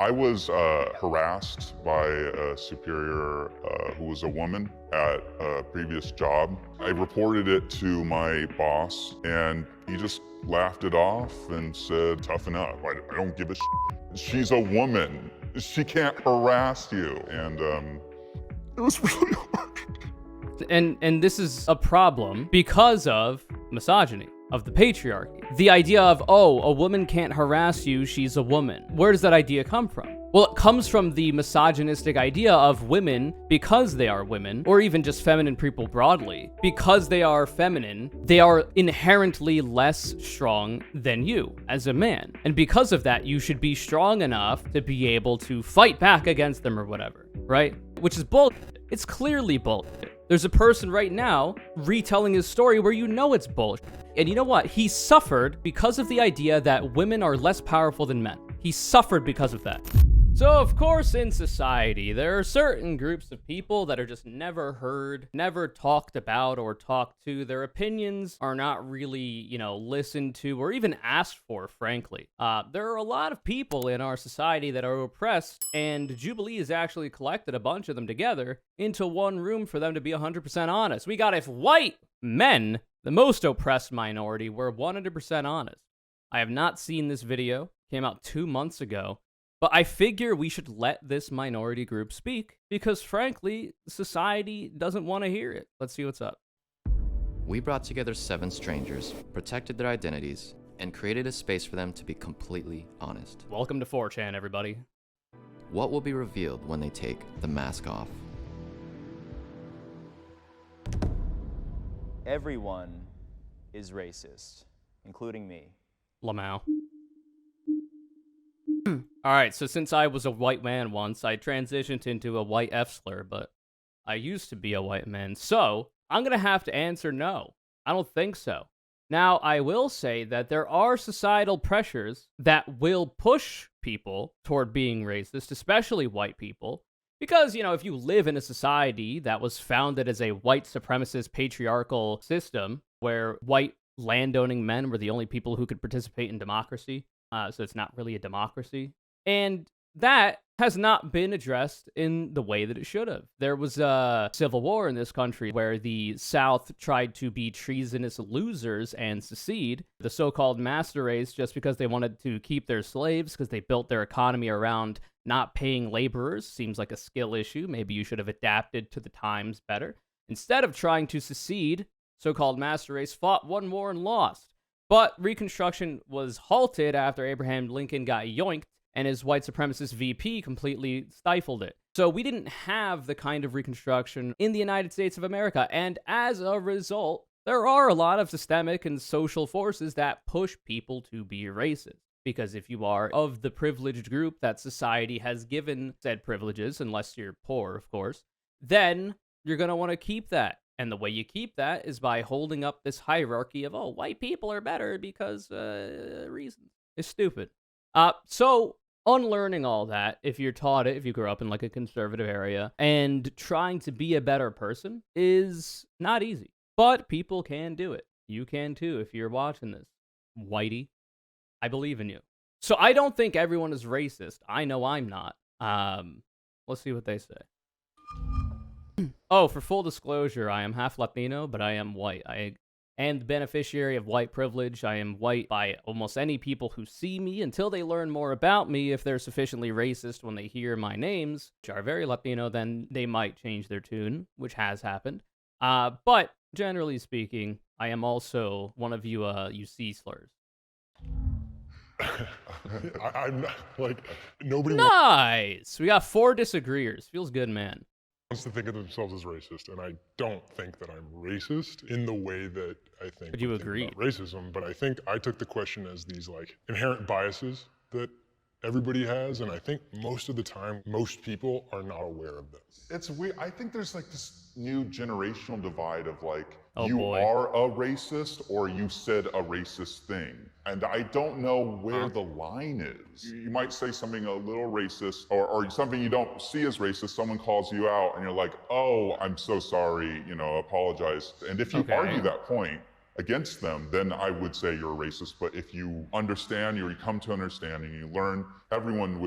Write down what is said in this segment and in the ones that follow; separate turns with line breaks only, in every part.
I was harassed by a superior who was a woman at a previous job. I reported it to my boss and he just laughed it off and said, toughen up. I don't give a shit. She's a woman. She can't harass you. And it was really hard.
And this is a problem because of misogyny, of the patriarchy. The idea of, oh, a woman can't harass you, she's a woman. Where does that idea come from? Well, it comes from the misogynistic idea of women, because they are women, or even just feminine people broadly, because they are feminine, they are inherently less strong than you as a man. And because of that, you should be strong enough to be able to fight back against them or whatever, right? Which is bullshit. It's clearly bullshit. There's a person right now retelling his story where you know it's bullshit. And you know what? He suffered because of the idea that women are less powerful than men. He suffered because of that. So, of course, in society, there are certain groups of people that are just never heard, never talked about or talked to. Their opinions are not really, listened to or even asked for, frankly. There are a lot of people in our society that are oppressed, and Jubilee has actually collected a bunch of them together into one room for them to be 100% honest. We got if white men, the most oppressed minority, were 100% honest. I have not seen this video. Came out 2 months ago. But I figure we should let this minority group speak because, frankly, society doesn't want to hear it. Let's see what's up.
We brought together 7 strangers, protected their identities, and created a space for them to be completely honest.
Welcome to 4chan, everybody.
What will be revealed when they take the mask off?
Everyone is racist, including me.
Lamau. All right, so since I was a white man once, I transitioned into a white F slur, but I used to be a white man, so I'm going to have to answer no. I don't think so. Now, I will say that there are societal pressures that will push people toward being racist, especially white people, because, if you live in a society that was founded as a white supremacist patriarchal system where white landowning men were the only people who could participate in democracy, so it's not really a democracy. And that has not been addressed in the way that it should have. There was a civil war in this country where the South tried to be treasonous losers and secede, the so-called master race, just because they wanted to keep their slaves, because they built their economy around not paying laborers. Seems like a skill issue. Maybe you should have adapted to the times better. Instead of trying to secede, so-called master race fought one war and lost. But Reconstruction was halted after Abraham Lincoln got yoinked, and his white supremacist VP completely stifled it. So we didn't have the kind of Reconstruction in the United States of America, and as a result, there are a lot of systemic and social forces that push people to be racist. Because if you are of the privileged group that society has given said privileges, unless you're poor, of course, then you're going to want to keep that. And the way you keep that is by holding up this hierarchy of, oh, white people are better because reasons. It's stupid. So unlearning all that, if you're taught it, if you grew up in like a conservative area, and trying to be a better person is not easy. But people can do it. You can too if you're watching this. Whitey, I believe in you. So I don't think everyone is racist. I know I'm not. Let's see what they say. Oh, for full disclosure, I am half Latino, but I am white. I am the beneficiary of white privilege. I am white by almost any people who see me until they learn more about me. If they're sufficiently racist when they hear my names, which are very Latino, then they might change their tune, which has happened. But generally speaking, I am also one of you see slurs.
I'm not, nobody
Nice! We got 4 disagreeers. Feels good, man.
wants to think of themselves as racist, and I don't think that I'm racist in the way that I think.
But you
we think
agreed.
about racism, but I think I took the question as these inherent biases that everybody has, and I think most of the time, most people are not aware of this. It's weird. I think there's this new generational divide of
Oh,
you
boy.
are a racist or you said a racist thing. And I don't know where the line is. You might say something a little racist or something you don't see as racist, someone calls you out and you're like, oh, I'm so sorry, apologize. And if you
Okay.
argue that point, against them, then I would say you're a racist. But if you understand, or you come to understanding, you learn, everyone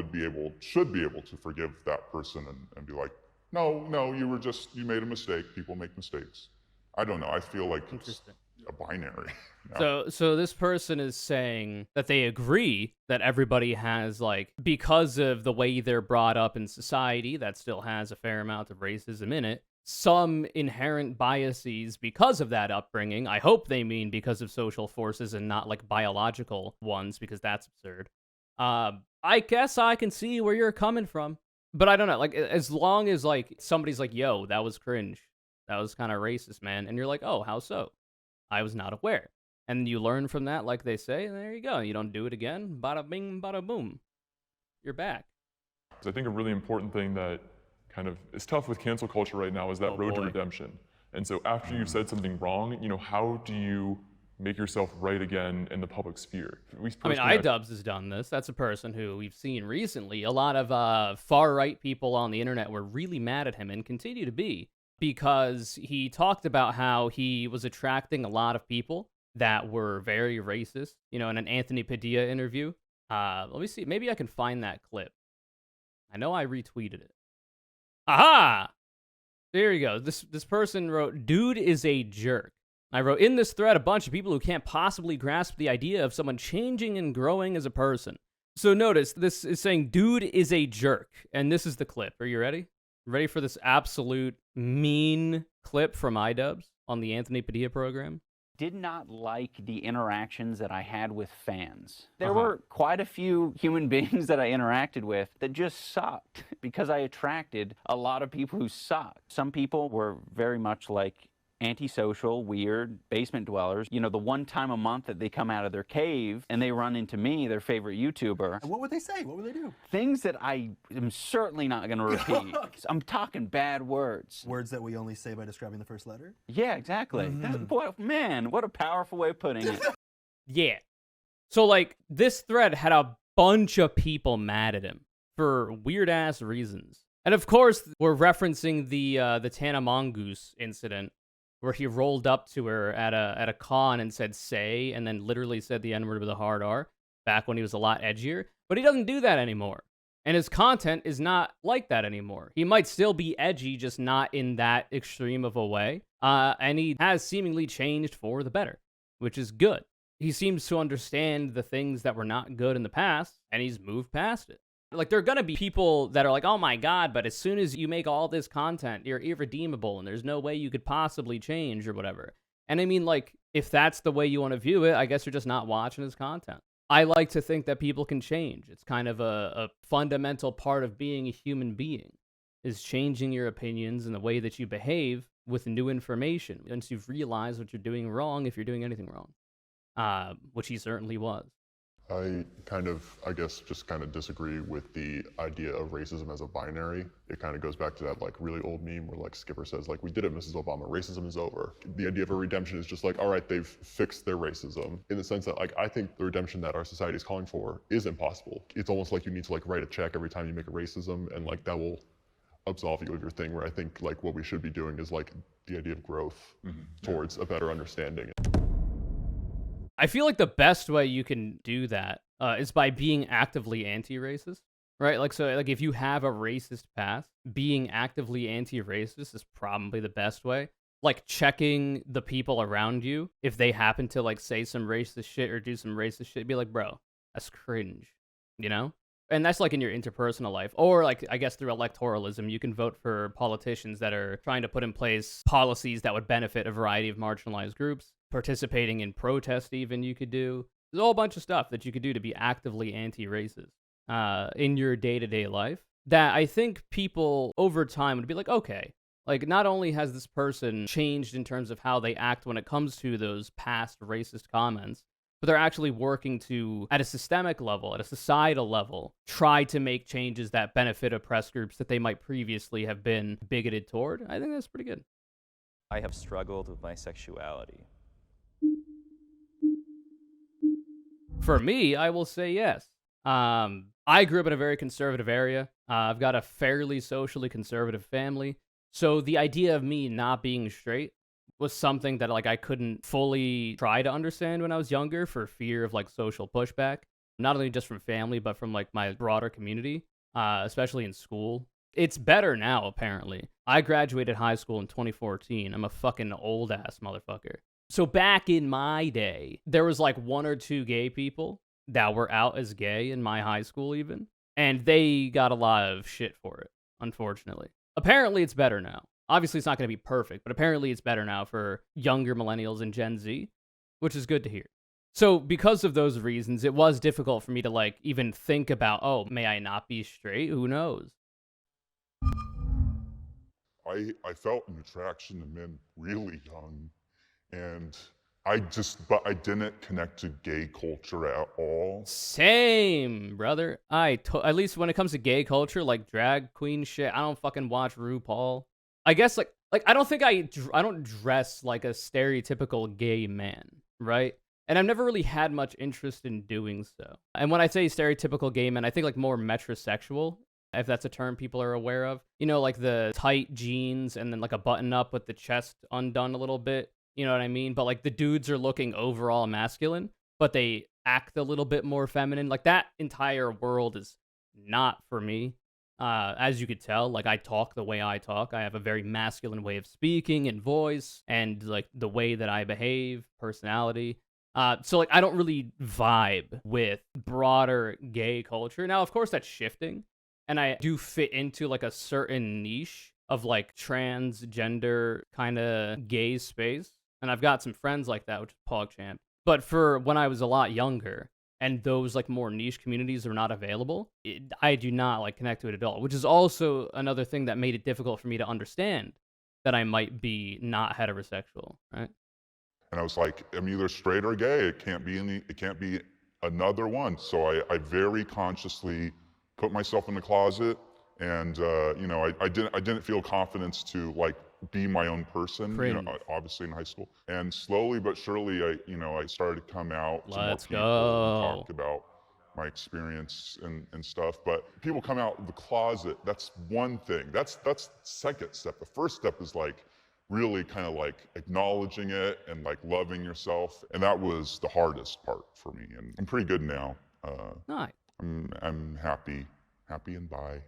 should be able to forgive that person and be like, no, you made a mistake. People make mistakes. I don't know. I feel like it's a binary.
So this person is saying that they agree that everybody has, like, because of the way they're brought up in society, that still has a fair amount of racism in it, some inherent biases because of that upbringing. I hope they mean because of social forces and not like biological ones, because that's absurd. I guess I can see where you're coming from, but I don't know. Like, as long as like somebody's like, "Yo, that was cringe. That was kind of racist, man," and you're like, "Oh, how so? I was not aware." And you learn from that, like they say, and there you go. You don't do it again. Bada bing, bada boom. You're back.
I think a really important thing that kind of is tough with cancel culture right now is that road to redemption. And so after you've said something wrong, how do you make yourself right again in the public sphere?
Idubbbz has done this. That's a person who we've seen recently. A lot of far-right people on the internet were really mad at him and continue to be, because he talked about how he was attracting a lot of people that were very racist, in an Anthony Padilla interview. Let me see. Maybe I can find that clip. I know I retweeted it. Aha! There you go. This person wrote, "Dude is a jerk." I wrote, "In this thread, a bunch of people who can't possibly grasp the idea of someone changing and growing as a person." So notice, this is saying, "Dude is a jerk." And this is the clip. Are you ready? Ready for this absolute mean clip from idubbbz on the Anthony Padilla program?
Did not like the interactions that I had with fans. There were quite a few human beings that I interacted with that just sucked because I attracted a lot of people who sucked. Some people were very much like antisocial, weird, basement dwellers. The one time a month that they come out of their cave and they run into me, their favorite YouTuber.
And what would they say? What would they do?
Things that I am certainly not going to repeat. I'm talking bad words.
Words that we only say by describing the first letter?
Yeah, exactly. Boy, man, what a powerful way of putting it.
Yeah. So, like, this thread had a bunch of people mad at him for weird-ass reasons. And, of course, we're referencing the Tana Mongoose incident, where he rolled up to her at a con and said "say," and then literally said the N-word with a hard R, back when he was a lot edgier. But he doesn't do that anymore. And his content is not like that anymore. He might still be edgy, just not in that extreme of a way. And he has seemingly changed for the better, which is good. He seems to understand the things that were not good in the past, and he's moved past it. Like, there are going to be people that are like, "Oh my God, but as soon as you make all this content, you're irredeemable and there's no way you could possibly change," or whatever. And I mean, like, if that's the way you want to view it, I guess you're just not watching his content. I like to think that people can change. It's kind of a fundamental part of being a human being, is changing your opinions and the way that you behave with new information once you've realized what you're doing wrong, if you're doing anything wrong, which he certainly was.
I guess just disagree with the idea of racism as a binary. It kind of goes back to that like really old meme where like Skipper says like, "We did it, Mrs. Obama, racism is over." The idea of a redemption is just like, all right, they've fixed their racism, in the sense that like, I think the redemption that our society is calling for is impossible. It's almost like you need to like write a check every time you make a racism, and like that will absolve you of your thing, where I think like what we should be doing is like the idea of growth towards a better understanding.
I feel like the best way you can do that is by being actively anti-racist, right? Like, so like if you have a racist past, being actively anti-racist is probably the best way. Like, checking the people around you, if they happen to like say some racist shit or do some racist shit, be like, "Bro, that's cringe," And that's like in your interpersonal life, or like, I guess through electoralism, you can vote for politicians that are trying to put in place policies that would benefit a variety of marginalized groups. Participating in protest, even, you could do. There's a whole bunch of stuff that you could do to be actively anti-racist in your day-to-day life, that I think people over time would be like, okay, like, not only has this person changed in terms of how they act when it comes to those past racist comments, but they're actually working to, at a systemic level, at a societal level, try to make changes that benefit oppressed groups that they might previously have been bigoted toward. I think that's pretty good.
I have struggled with my sexuality.
For me, I will say yes. I grew up in a very conservative area. I've got a fairly socially conservative family. So the idea of me not being straight was something that like I couldn't fully try to understand when I was younger for fear of like social pushback, not only just from family, but from like my broader community, especially in school. It's better now, apparently. I graduated high school in 2014. I'm a fucking old ass motherfucker. So back in my day, there was like 1 or 2 gay people that were out as gay in my high school even, and they got a lot of shit for it, unfortunately. Apparently it's better now. Obviously it's not going to be perfect, but apparently it's better now for younger millennials and Gen Z, which is good to hear. So because of those reasons, it was difficult for me to like even think about, oh, may I not be straight? Who knows?
I felt an attraction to men really young, and but I didn't connect to gay culture at all.
Same, brother. At least when it comes to gay culture, like drag queen shit, I don't fucking watch RuPaul. I guess like I don't think I don't dress like a stereotypical gay man, right? And I've never really had much interest in doing so. And when I say stereotypical gay man, I think like more metrosexual, if that's a term people are aware of. You know, like the tight jeans and then like a button up with the chest undone a little bit. You know what I mean? But like the dudes are looking overall masculine, but they act a little bit more feminine. Like that entire world is not for me. As you could tell, like I talk the way I talk. I have a very masculine way of speaking and voice and like the way that I behave, personality. So like I don't really vibe with broader gay culture. Now, of course, that's shifting. And I do fit into like a certain niche of like transgender kind of gay space. And I've got some friends like that, which is PogChamp. But for when I was a lot younger and those like more niche communities are not available, I do not like connect to it at all, which is also another thing that made it difficult for me to understand that I might be not heterosexual, right?
And I was like, I'm either straight or gay. It can't be another one. So I very consciously put myself in the closet, and you know, I didn't feel confidence to like be my own person. You know, obviously in high school. And slowly but surely, I started to come out to more people and talk about my experience and stuff. But people come out of the closet. That's one thing. That's the second step. The first step is like really kind of like acknowledging it and like loving yourself. And that was the hardest part for me. And I'm pretty good now.
Nice.
I'm happy and bi.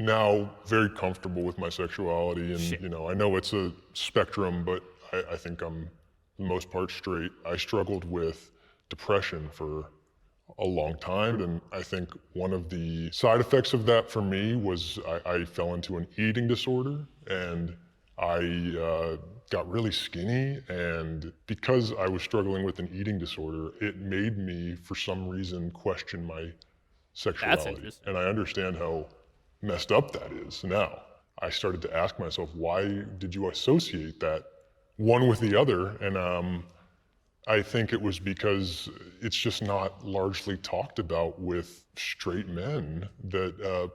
Now very comfortable with my sexuality, and you know, I know it's a spectrum, but I think I'm for the most part straight. I struggled with depression for a long time, and I think one of the side effects of that for me was I fell into an eating disorder, and I got really skinny, and because I was struggling with an eating disorder, it made me, for some reason, question my sexuality.
That's interesting.
And I understand how messed up that is now. I started to ask myself, why did you associate that one with the other? And I think it was because it's just not largely talked about with straight men that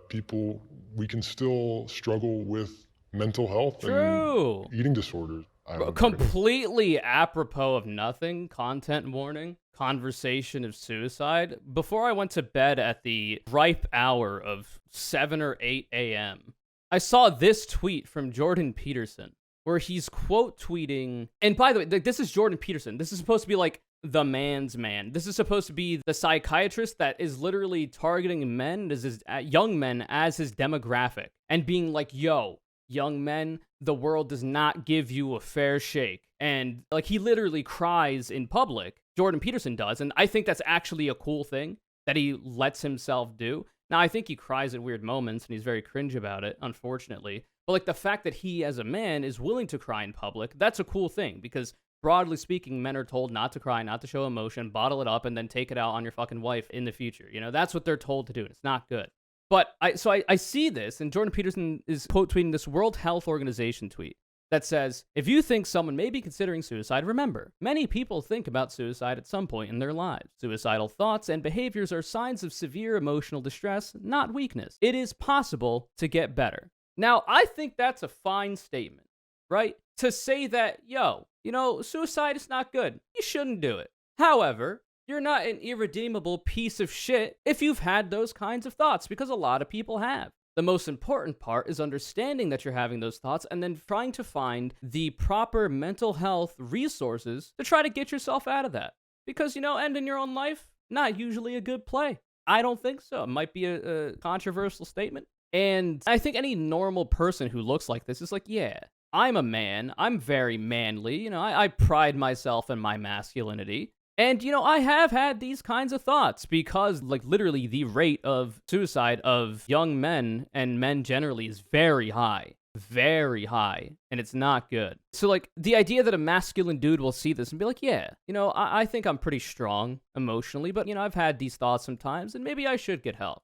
we can still struggle with mental health and eating disorders.
Completely apropos of nothing, content warning, conversation of suicide. Before I went to bed at the ripe hour of 7 or 8 a.m., I saw this tweet from Jordan Peterson where he's quote tweeting. And by the way, this is Jordan Peterson. This is supposed to be like the man's man. This is supposed to be the psychiatrist that is literally targeting men, young men as his demographic and being like, yo, young men, the world does not give you a fair shake. And like he literally cries in public. Jordan Peterson does. And I think that's actually a cool thing that he lets himself do. Now, I think he cries at weird moments and he's very cringe about it, unfortunately. But like the fact that he as a man is willing to cry in public, that's a cool thing because broadly speaking, men are told not to cry, not to show emotion, bottle it up, and then take it out on your fucking wife in the future. You know, that's what they're told to do. And it's not good. But I see this, and Jordan Peterson is quote tweeting this World Health Organization tweet that says, if you think someone may be considering suicide, remember, many people think about suicide at some point in their lives. Suicidal thoughts and behaviors are signs of severe emotional distress, not weakness. It is possible to get better. Now, I think that's a fine statement, right? To say that, yo, you know, suicide is not good. You shouldn't do it. However, you're not an irredeemable piece of shit if you've had those kinds of thoughts, because a lot of people have. The most important part is understanding that you're having those thoughts and then trying to find the proper mental health resources to try to get yourself out of that. Because, ending your own life, not usually a good play. I don't think so. It might be a controversial statement. And I think any normal person who looks like this is like, yeah, I'm a man. I'm very manly. I pride myself in my masculinity. And, I have had these kinds of thoughts because, literally the rate of suicide of young men and men generally is very high. Very high. And it's not good. So, the idea that a masculine dude will see this and be like, yeah, I think I'm pretty strong emotionally, but, I've had these thoughts sometimes and maybe I should get help.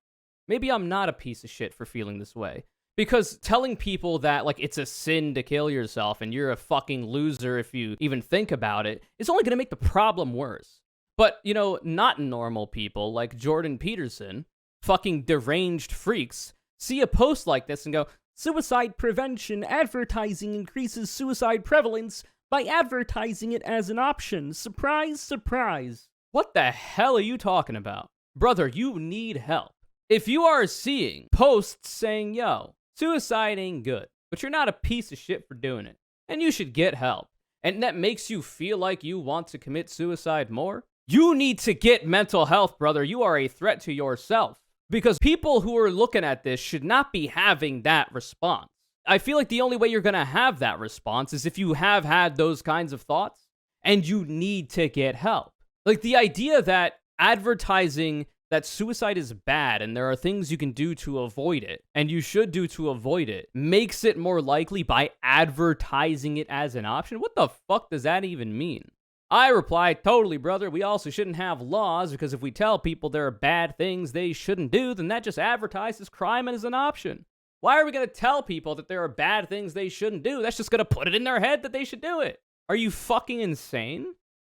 Maybe I'm not a piece of shit for feeling this way. Because telling people that, it's a sin to kill yourself and you're a fucking loser if you even think about it, is only going to make the problem worse. But, not normal people like Jordan Peterson, fucking deranged freaks, see a post like this and go, suicide prevention advertising increases suicide prevalence by advertising it as an option. Surprise, surprise. What the hell are you talking about? Brother, you need help. If you are seeing posts saying, yo, suicide ain't good, but you're not a piece of shit for doing it, and you should get help, and that makes you feel like you want to commit suicide more, you need to get mental health, brother. You are a threat to yourself. Because people who are looking at this should not be having that response. I feel like the only way you're going to have that response is if you have had those kinds of thoughts, and you need to get help. The idea that advertising that suicide is bad and there are things you can do to avoid it, and you should do to avoid it, makes it more likely by advertising it as an option? What the fuck does that even mean? I reply, totally, brother. We also shouldn't have laws because if we tell people there are bad things they shouldn't do, then that just advertises crime as an option. Why are we going to tell people that there are bad things they shouldn't do? That's just going to put it in their head that they should do it. Are you fucking insane?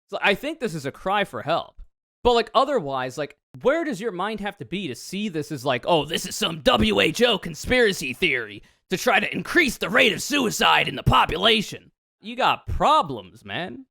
So I think this is a cry for help. But otherwise, where does your mind have to be to see this as oh, this is some WHO conspiracy theory to try to increase the rate of suicide in the population? You got problems, man.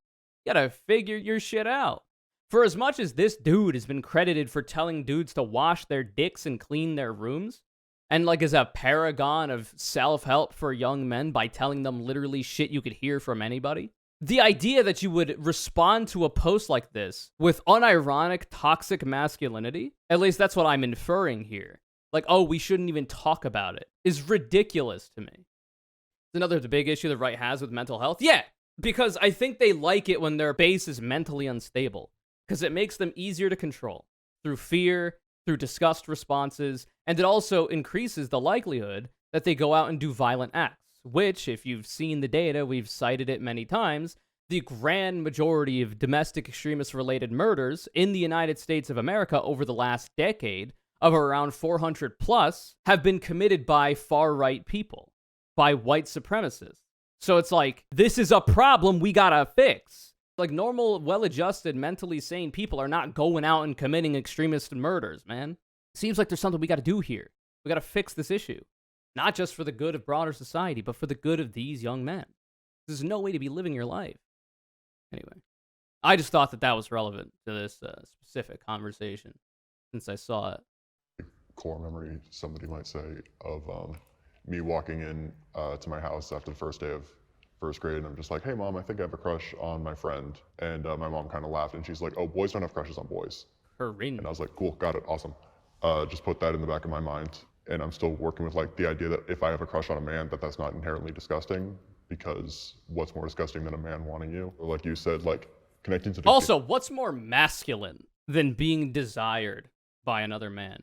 You gotta figure your shit out. For as much as this dude has been credited for telling dudes to wash their dicks and clean their rooms, and is a paragon of self-help for young men by telling them literally shit you could hear from anybody, the idea that you would respond to a post like this with unironic toxic masculinity, at least that's what I'm inferring here, oh, we shouldn't even talk about it, is ridiculous to me. It's another big issue the right has with mental health. Yeah, because I think they like it when their base is mentally unstable, because it makes them easier to control through fear, through disgust responses, and it also increases the likelihood that they go out and do violent acts, which, if you've seen the data, we've cited it many times, the grand majority of domestic extremist-related murders in the United States of America over the last decade, of around 400 plus, have been committed by far-right people, by white supremacists. So it's this is a problem we gotta fix. Normal, well-adjusted, mentally sane people are not going out and committing extremist murders, man. Seems like there's something we gotta do here. We gotta fix this issue. Not just for the good of broader society, but for the good of these young men. There's no way to be living your life. Anyway, I just thought that was relevant to this specific conversation since I saw it.
Core memory, somebody might say, of me walking in to my house after the first day of first grade, and I'm just like, hey mom, I think I have a crush on my friend. And my mom kind of laughed and she's like, oh, boys don't have crushes on boys.
Corinne.
And I was like, cool, got it, awesome. Just put that in the back of my mind. And I'm still working with the idea that if I have a crush on a man, that's not inherently disgusting, because what's more disgusting than a man wanting you? Or like you said, connecting to the
Also, what's more masculine than being desired by another man?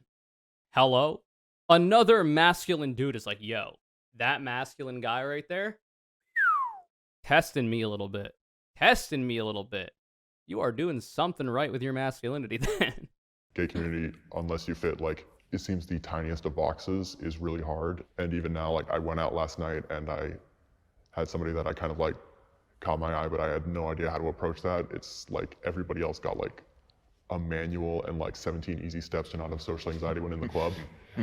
Hello? Another masculine dude is like, yo, that masculine guy right there, testing me a little bit. Testing me a little bit. You are doing something right with your masculinity then.
Gay community, unless you fit it seems the tiniest of boxes, is really hard. And even now, I went out last night and I had somebody that I kind of caught my eye, but I had no idea how to approach that. It's everybody else got a manual and 17 easy steps to not have social anxiety when in the club.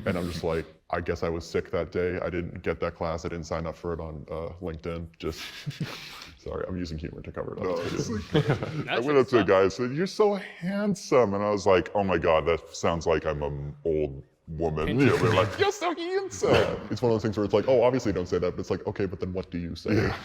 And I'm just I guess I was sick that day. I didn't get that class. I didn't sign up for it on LinkedIn. Just, sorry, I'm using humor to cover it up.
I went up to a guy and said, you're so handsome. And I was like, oh my God, that sounds like I'm an old woman. You know, they're like, you're so handsome.
It's one of those things where it's like, oh, obviously don't say that, but it's like, okay, but then what do you say?
Yeah.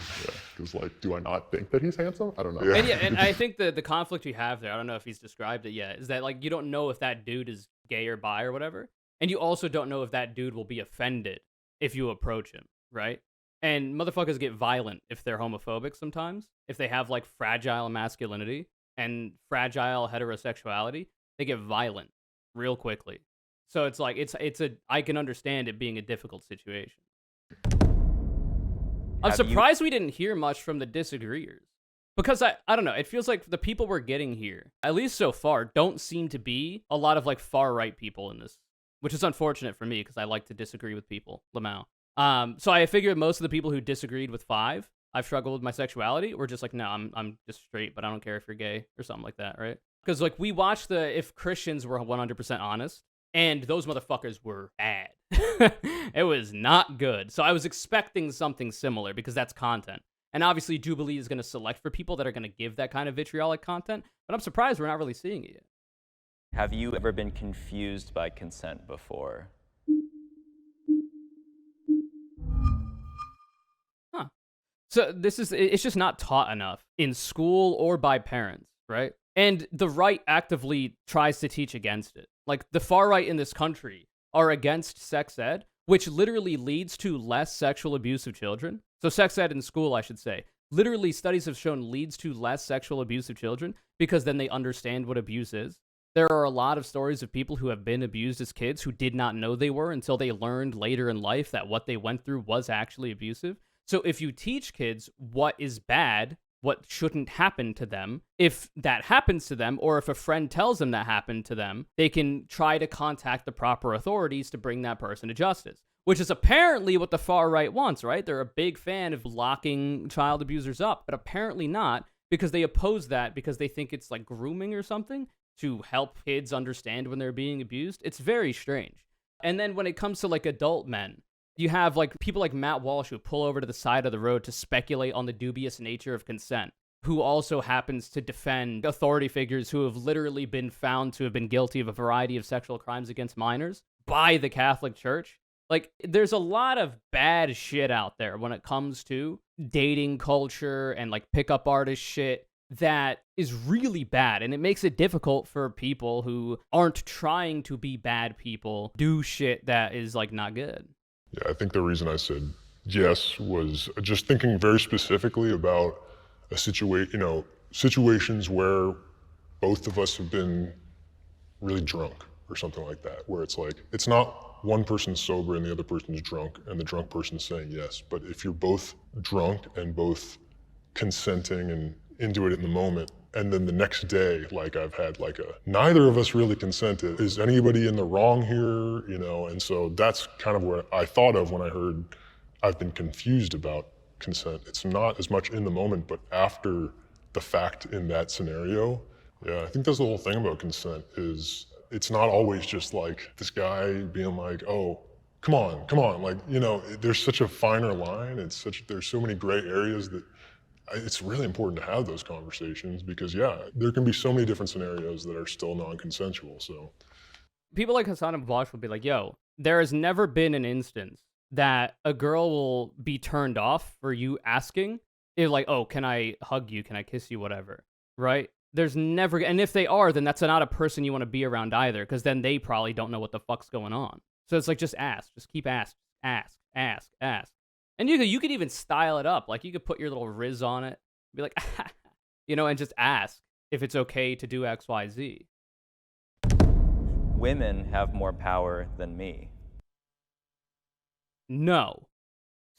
Because like, do I not think that he's handsome? I don't know.
Yeah.
And I think the conflict you have there, I don't know if he's described it yet, is that like you don't know if that dude is gay or bi or whatever, and you also don't know if that dude will be offended if you approach him, right? And motherfuckers get violent if they're homophobic sometimes. If they have like fragile masculinity and fragile heterosexuality, they get violent real quickly. So it's like I can understand it being a difficult situation. I'm surprised we didn't hear much from the disagreeers. Because I don't know, it feels like the people we're getting here, at least so far, don't seem to be a lot of like far right people in this, which is unfortunate for me because I like to disagree with people, Lamau. So I figured most of the people who disagreed with 5, I've struggled with my sexuality, were just like, no, I'm just straight, but I don't care if you're gay or something like that, right? Because like we watched if Christians were 100% honest, and those motherfuckers were bad. It was not good. So I was expecting something similar because that's content. And obviously Jubilee is going to select for people that are going to give that kind of vitriolic content, but I'm surprised we're not really seeing it yet.
Have you ever been confused by consent before?
So it's just not taught enough in school or by parents, right? And the right actively tries to teach against it. Like the far right in this country are against sex ed, which literally leads to less sexual abuse of children. So sex ed in school, I should say, literally studies have shown leads to less sexual abuse of children because then they understand what abuse is. There are a lot of stories of people who have been abused as kids who did not know they were until they learned later in life that what they went through was actually abusive. So if you teach kids what is bad, what shouldn't happen to them, if that happens to them, or if a friend tells them that happened to them, they can try to contact the proper authorities to bring that person to justice, which is apparently what the far right wants, right? They're a big fan of locking child abusers up, but apparently not, because they oppose that because they think it's like grooming or something to help kids understand when they're being abused. It's very strange. And then when it comes to like adult men, you have like people like Matt Walsh who pull over to the side of the road to speculate on the dubious nature of consent, who also happens to defend authority figures who have literally been found to have been guilty of a variety of sexual crimes against minors by the Catholic Church. Like, there's a lot of bad shit out there when it comes to dating culture and like pickup artist shit that is really bad, and it makes it difficult for people who aren't trying to be bad people do shit that is like not good.
Yeah, I think the reason I said yes was just thinking very specifically about situations where both of us have been really drunk or something like that, where it's like, it's not one person's sober and the other person's drunk and the drunk person's saying yes, but if you're both drunk and both consenting and into it in the moment, and then the next day, like I've had like neither of us really consented. Is anybody in the wrong here? You know, and so that's kind of what I thought of when I heard I've been confused about consent. It's not as much in the moment, but after the fact in that scenario. Yeah, I think that's the whole thing about consent is it's not always just like this guy being like, oh, come on. Like, you know, there's such a finer line. There's so many gray areas that it's really important to have those conversations because, yeah, there can be so many different scenarios that are still non-consensual, so.
People like Hassan and Bosch will be like, yo, there has never been an instance that a girl will be turned off for you asking, if like, oh, can I hug you? Can I kiss you? Whatever, right? There's never, and if they are, then that's not a person you want to be around either, because then they probably don't know what the fuck's going on. So it's like, just ask, just keep ask. And you could even style it up. Like, you could put your little riz on it. Be like, you know, and just ask if it's okay to do X, Y, Z.
Women have more power than me.
No.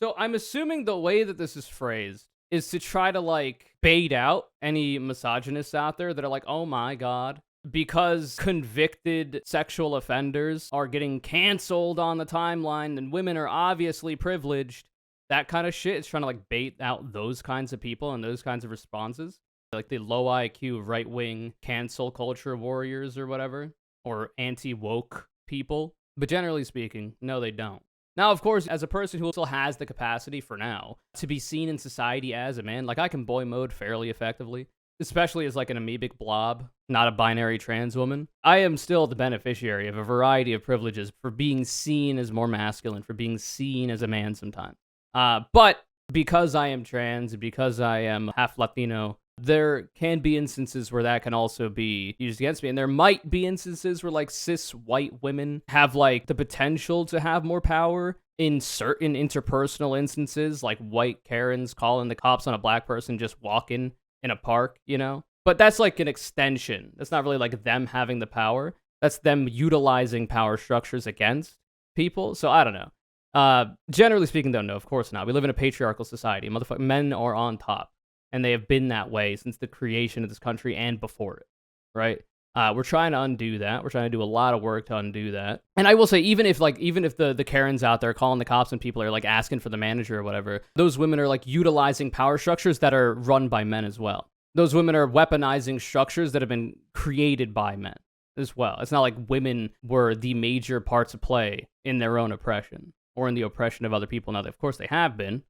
So I'm assuming the way that this is phrased is to try to, like, bait out any misogynists out there that are like, oh my God, because convicted sexual offenders are getting canceled on the timeline and women are obviously privileged. That kind of shit is trying to like bait out those kinds of people and those kinds of responses. Like the low IQ, right-wing cancel culture warriors or whatever, or anti-woke people. But generally speaking, no, they don't. Now, of course, as a person who still has the capacity for now to be seen in society as a man, like I can boy mode fairly effectively. especially as like an amoebic blob, not a binary trans woman, I am still the beneficiary of a variety of privileges for being seen as more masculine, for being seen as a man sometimes. But because I am trans and because I am half Latino, there can be instances where that can also be used against me. And there might be instances where like cis white women have like the potential to have more power in certain interpersonal instances, like white Karens calling the cops on a black person just walking in a park, you know? But that's like an extension. That's not really like them having the power. That's them utilizing power structures against people. So I don't know. Generally speaking, though, no, of course not. We live in a patriarchal society. Men are on top, and they have been that way since the creation of this country and before it, right? We're trying to undo that. We're trying to do a lot of work to undo that. And I will say, even if the Karens out there calling the cops and people are like asking for the manager or whatever, those women are like utilizing power structures that are run by men as well. Those women are weaponizing structures that have been created by men as well. It's not like women were the major part to play in their own oppression or in the oppression of other people. Now, of course, they have been,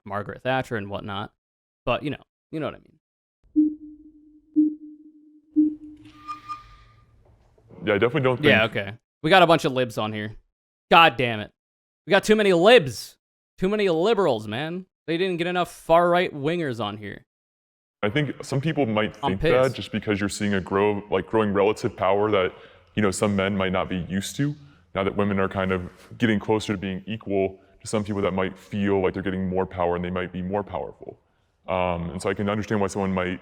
Margaret Thatcher and whatnot, but you know what I mean.
Yeah, I definitely don't think...
Yeah, okay. We got a bunch of libs on here. God damn it. We got too many libs. Too many liberals, man. They didn't get enough far-right wingers on here.
I think some people might think that just because you're seeing a growing relative power that, some men might not be used to, now that women are kind of getting closer to being equal to some people that might feel like they're getting more power and they might be more powerful. And so I can understand why someone might,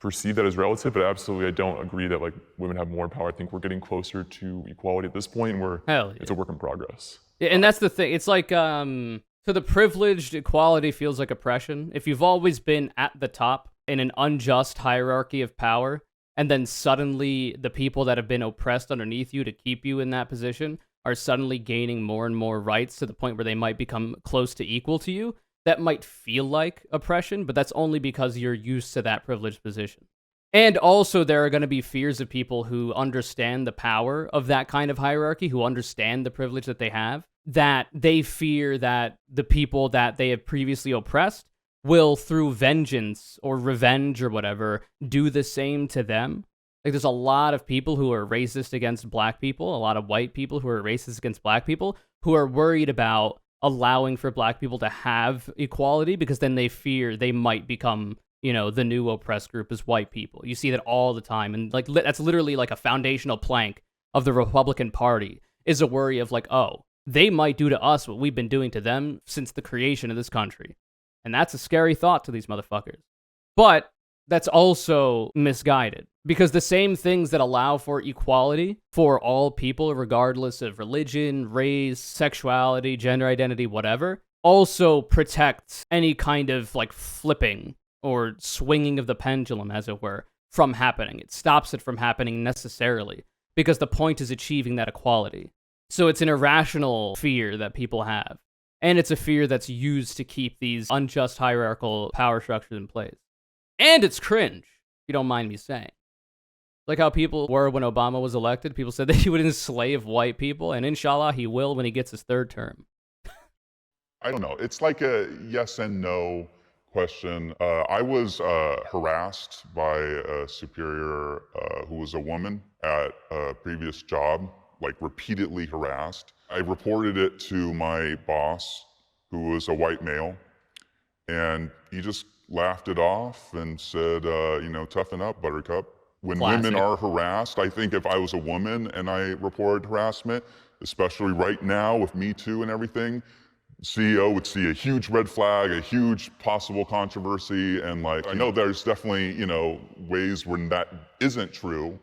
perceive that as relative, but absolutely I don't agree that like women have more power. I think we're getting closer to equality at this point where it's a work in progress.
Yeah, and that's the thing. It's like, to the privileged, equality feels like oppression. If you've always been at the top in an unjust hierarchy of power, and then suddenly the people that have been oppressed underneath you to keep you in that position are suddenly gaining more and more rights to the point where they might become close to equal to you, that might feel like oppression, but that's only because you're used to that privileged position. And also there are going to be fears of people who understand the power of that kind of hierarchy, who understand the privilege that they have, that they fear that the people that they have previously oppressed will, through vengeance or revenge or whatever, do the same to them. Like, there's a lot of people who are racist against black people, a lot of white people who are racist against black people, who are worried about allowing for black people to have equality because then they fear they might become, the new oppressed group as white people. You see that all the time. And like that's literally like a foundational plank of the Republican Party is a worry of like, oh, they might do to us what we've been doing to them since the creation of this country. And that's a scary thought to these motherfuckers. But that's also misguided because the same things that allow for equality for all people, regardless of religion, race, sexuality, gender identity, whatever, also protects any kind of like flipping or swinging of the pendulum, as it were, from happening. It stops it from happening necessarily because the point is achieving that equality. So it's an irrational fear that people have. And it's a fear that's used to keep these unjust hierarchical power structures in place. And it's cringe, if you don't mind me saying. Like how people were when Obama was elected. People said that he would enslave white people, and inshallah, he will when he gets his third term.
I don't know. It's like a yes and no question. I was harassed by a superior who was a woman at a previous job, like repeatedly harassed. I reported it to my boss, who was a white male, and he just laughed it off and said, toughen up, Buttercup. When women are harassed, I think if I was a woman and I reported harassment, especially right now with Me Too and everything, CEO would see a huge red flag, a huge possible controversy, and like, I know there's definitely, ways when that isn't true,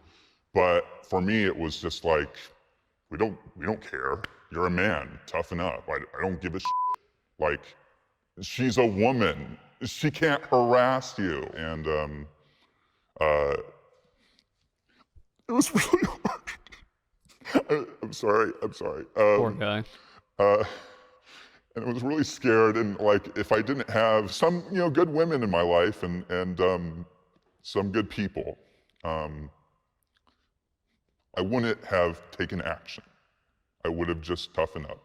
but for me it was just like, we don't care. You're a man, toughen up. I don't give a shit. Like, she's a woman. She can't harass you. And it was really hard. I'm sorry.
Poor guy.
And I was really scared. And like, if I didn't have some, good women in my life and some good people, I wouldn't have taken action. I would have just toughened up.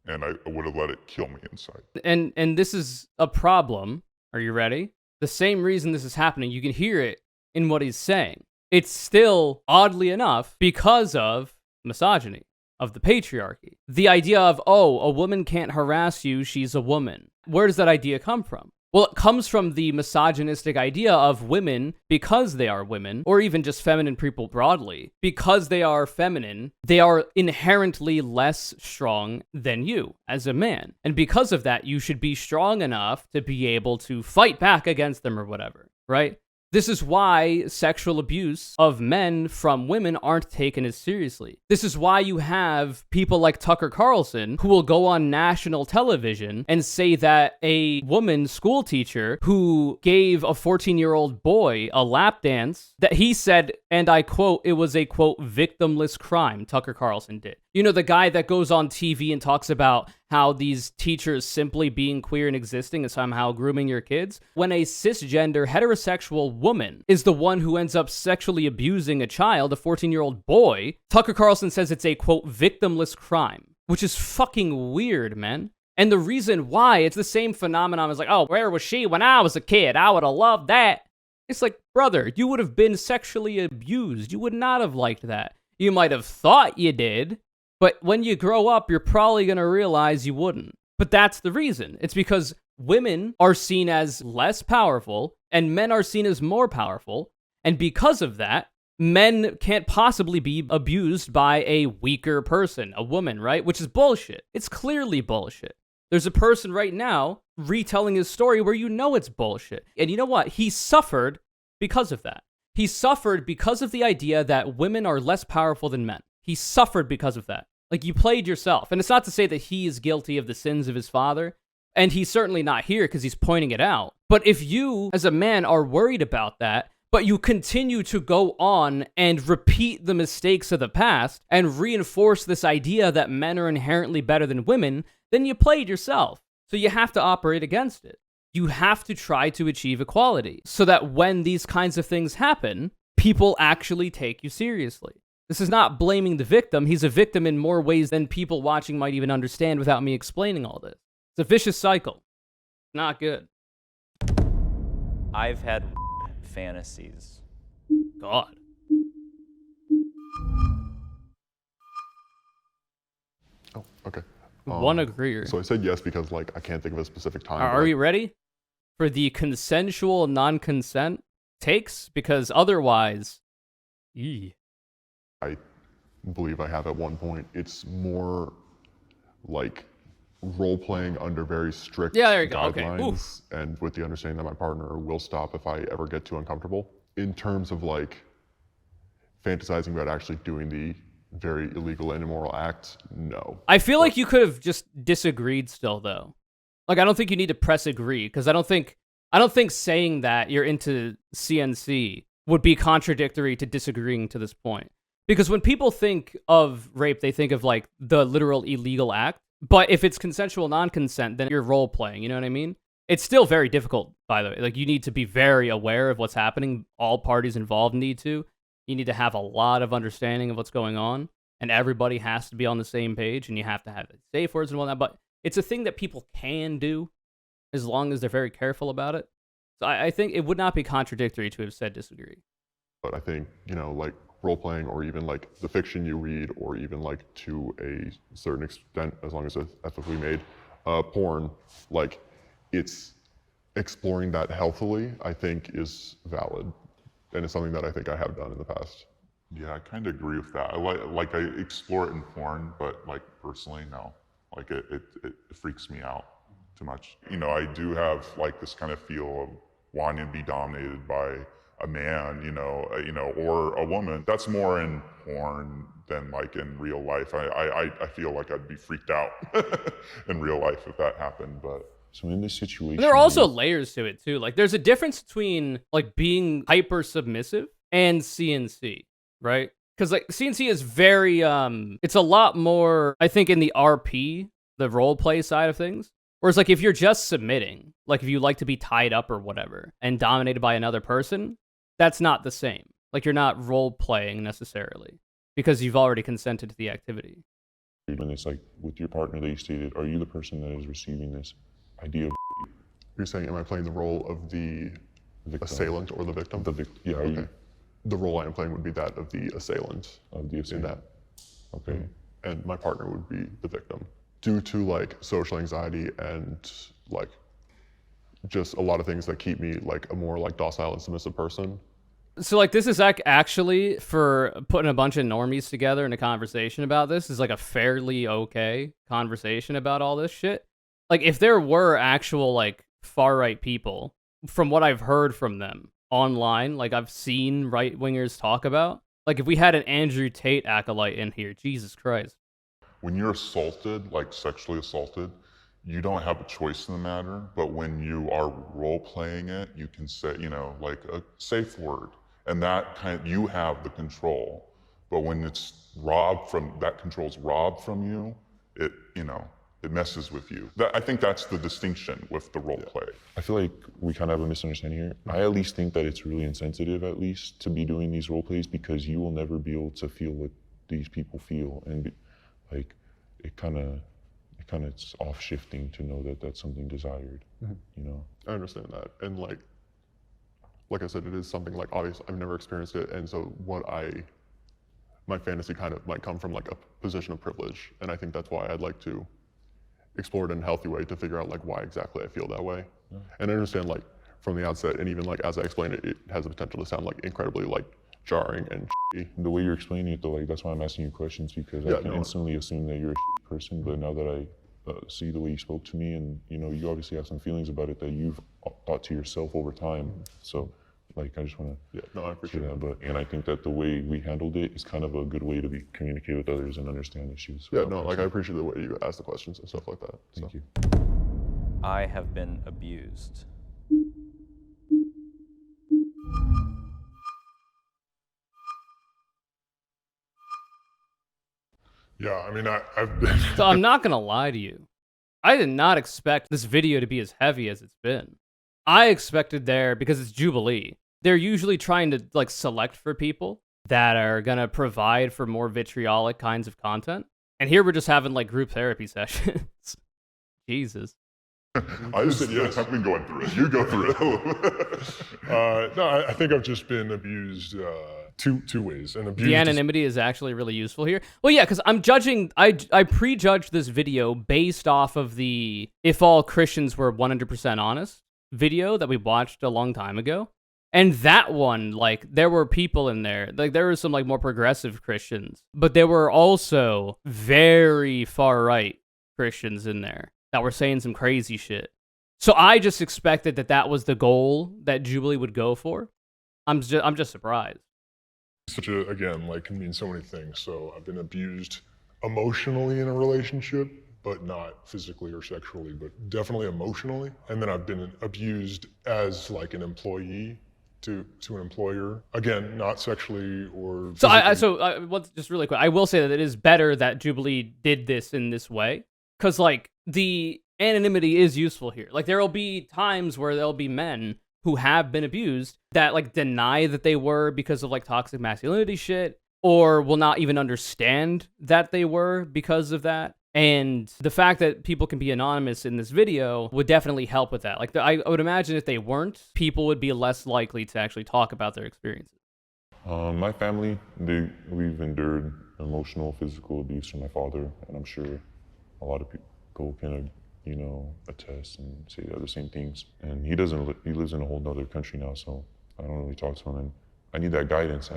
And I would have let it kill me inside.
And this is a problem. Are you ready? The same reason this is happening, you can hear it in what he's saying. It's still, oddly enough, because of misogyny, of the patriarchy. The idea of, oh, a woman can't harass you, she's a woman. Where does that idea come from? Well, it comes from the misogynistic idea of women, because they are women, or even just feminine people broadly, because they are feminine, they are inherently less strong than you as a man. And because of that, you should be strong enough to be able to fight back against them or whatever, right? This is why sexual abuse of men from women aren't taken as seriously. This is why you have people like Tucker Carlson who will go on national television and say that a woman school teacher who gave a 14-year-old boy a lap dance, that he said, and I quote, it was a quote, victimless crime, Tucker Carlson did. You know, the guy that goes on TV and talks about how these teachers simply being queer and existing is somehow grooming your kids. When a cisgender heterosexual woman is the one who ends up sexually abusing a child, a 14-year-old boy, Tucker Carlson says it's a, quote, victimless crime, which is fucking weird, man. And the reason why, it's the same phenomenon as like, oh, where was she when I was a kid? I would have loved that. It's like, brother, you would have been sexually abused. You would not have liked that. You might have thought you did, but when you grow up, you're probably going to realize you wouldn't. But that's the reason. It's because women are seen as less powerful and men are seen as more powerful. And because of that, men can't possibly be abused by a weaker person, a woman, right? Which is bullshit. It's clearly bullshit. There's a person right now retelling his story where you know it's bullshit. And you know what? He suffered because of that. He suffered because of the idea that women are less powerful than men. He suffered because of that. Like, you played yourself. And it's not to say that he is guilty of the sins of his father. And he's certainly not here because he's pointing it out. But if you, as a man, are worried about that, but you continue to go on and repeat the mistakes of the past and reinforce this idea that men are inherently better than women, then you played yourself. So you have to operate against it. You have to try to achieve equality so that when these kinds of things happen, people actually take you seriously. This is not blaming the victim. He's a victim in more ways than people watching might even understand without me explaining all this. It's a vicious cycle. Not good.
I've had fantasies.
God.
Oh, okay.
One agreeer.
So I said yes because, like, I can't think of a specific time.
Are we ready for the consensual non-consent takes? Because otherwise,
I believe I have at one point. It's more like role-playing under very strict
there you go. Okay.
guidelines, and with the understanding that my partner will stop if I ever get too uncomfortable. In terms of, like, fantasizing about actually doing the very illegal and immoral act, no.
I feel like you could have just disagreed still, though. Like, I don't think you need to press agree, because I don't think saying that you're into CNC would be contradictory to disagreeing to this point. Because when people think of rape, they think of, like, the literal illegal act. But if it's consensual non-consent, then you're role-playing, you know what I mean? It's still very difficult, by the way. Like, you need to be very aware of what's happening. All parties involved need to. You need to have a lot of understanding of what's going on. And everybody has to be on the same page, and you have to have safe words and whatnot. But it's a thing that people can do as long as they're very careful about it. So I think it would not be contradictory to have said disagree.
But I think, you know, like, role-playing, or even, like, the fiction you read, or even, like, to a certain extent, as long as it's ethically made, porn, like, it's exploring that healthily, I think, is valid. And it's something that I think I have done in the past.
Yeah, I kind of agree with that. I explore it in porn, but, like, personally, no. Like, it freaks me out too much. You know, I do have, like, this kind of feel of wanting to be dominated by a man, you know, or a woman. That's more in porn than, like, in real life. I feel like I'd be freaked out in real life if that happened, but.
So in this situation,
and there are also layers to it too. Like, there's a difference between, like, being hyper submissive and CNC, right? Because, like, CNC is very, it's a lot more, I think, in the RP, the role play side of things. Whereas, like, if you're just submitting, like, if you like to be tied up or whatever and dominated by another person, that's not the same. Like, you're not role playing necessarily because you've already consented to the activity.
When it's like with your partner that you stated, are you the person that is receiving this idea of? You're saying, am I playing the role of the
assailant or the victim?
Yeah.
Okay. The role I am playing would be that of the assailant.
Of the assailant.
In that.
Okay.
And my partner would be the victim. Due to like social anxiety and like just a lot of things that keep me like a more like docile and submissive person.
So like this is actually, for putting a bunch of normies together in a conversation about this, is like a fairly okay conversation about all this shit. Like if there were actual like far right people, from what I've heard from them online, like I've seen right wingers talk about, like if we had an Andrew Tate acolyte in here, Jesus Christ.
When you're assaulted, like sexually assaulted, you don't have a choice in the matter, but when you are role playing it, you can say, you know, like a safe word, and that you have the control. But when it's that control's robbed from you, it, you know, it messes with you. I think that's the distinction with the role play.
I feel like we kind of have a misunderstanding here. I at least think that it's really insensitive, at least, to be doing these role plays, because you will never be able to feel what these people feel, and like it kind of it's off shifting to know that that's something desired. You know.
I understand that, and like I said, it is something like obvious. I've never experienced it, and so my fantasy kind of might come from like a position of privilege, and I think that's why I'd like to explore it in a healthy way to figure out like why exactly I feel that way. And I understand like from the outset, and even like as I explain it, it has the potential to sound like incredibly like jarring and shitty.
The way you're explaining it though, like that's why I'm asking you questions, because I can instantly assume that you're a person, but now that I see the way you spoke to me, and you know, you obviously have some feelings about it that you've thought to yourself over time. So like, I just want to
I appreciate that.
But and I think that the way we handled it is kind of a good way to communicate with others and understand issues.
I appreciate the way you ask the questions and stuff like that.
Thank you.
I have been abused.
Yeah, I mean, I've been...
So I'm not gonna lie to you. I did not expect this video to be as heavy as it's been. I expected because it's Jubilee, they're usually trying to like select for people that are gonna provide for more vitriolic kinds of content. And here we're just having like group therapy sessions. Jesus.
I've been going through it. You go through it.
No, I think I've just been abused two ways. And abused
the anonymity is actually really useful here. Well, yeah, because I'm judging, I prejudged this video based off of the "If All Christians Were 100% Honest" video that we watched a long time ago. And that one, like, there were people in there, like, there were some, like, more progressive Christians, but there were also very far-right Christians in there that were saying some crazy shit. So I just expected that was the goal that Jubilee would go for. I'm just surprised.
Again, like, can mean so many things. So I've been abused emotionally in a relationship, but not physically or sexually, but definitely emotionally. And then I've been abused as like an employee to an employer. Again, not sexually or physically.
Just really quick, I will say that it is better that Jubilee did this in this way, because like the anonymity is useful here. Like there will be times where there'll be men who have been abused that like deny that they were because of like toxic masculinity shit, or will not even understand that they were because of that. And the fact that people can be anonymous in this video would definitely help with that. Like, I would imagine if they weren't, people would be less likely to actually talk about their experiences.
My family, we've endured emotional, physical abuse from my father, and I'm sure a lot of people can, attest and say the same things. And he lives in a whole other country now, so I don't really talk to him. And I need that guidance.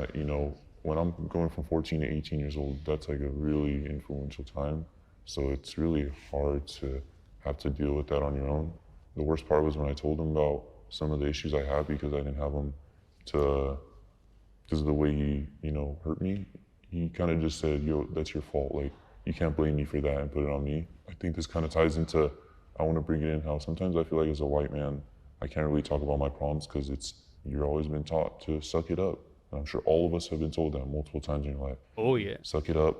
When I'm going from 14 to 18 years old, that's like a really influential time. So it's really hard to have to deal with that on your own. The worst part was when I told him about some of the issues I had, because I didn't have him because of the way he, hurt me. He kind of just said, "Yo, that's your fault. Like, you can't blame me for that and put it on me." I think this kind of ties into, I want to bring it in how sometimes I feel like as a white man, I can't really talk about my problems because you're always been taught to suck it up. And I'm sure all of us have been told that multiple times in your life.
Oh yeah.
Suck it up.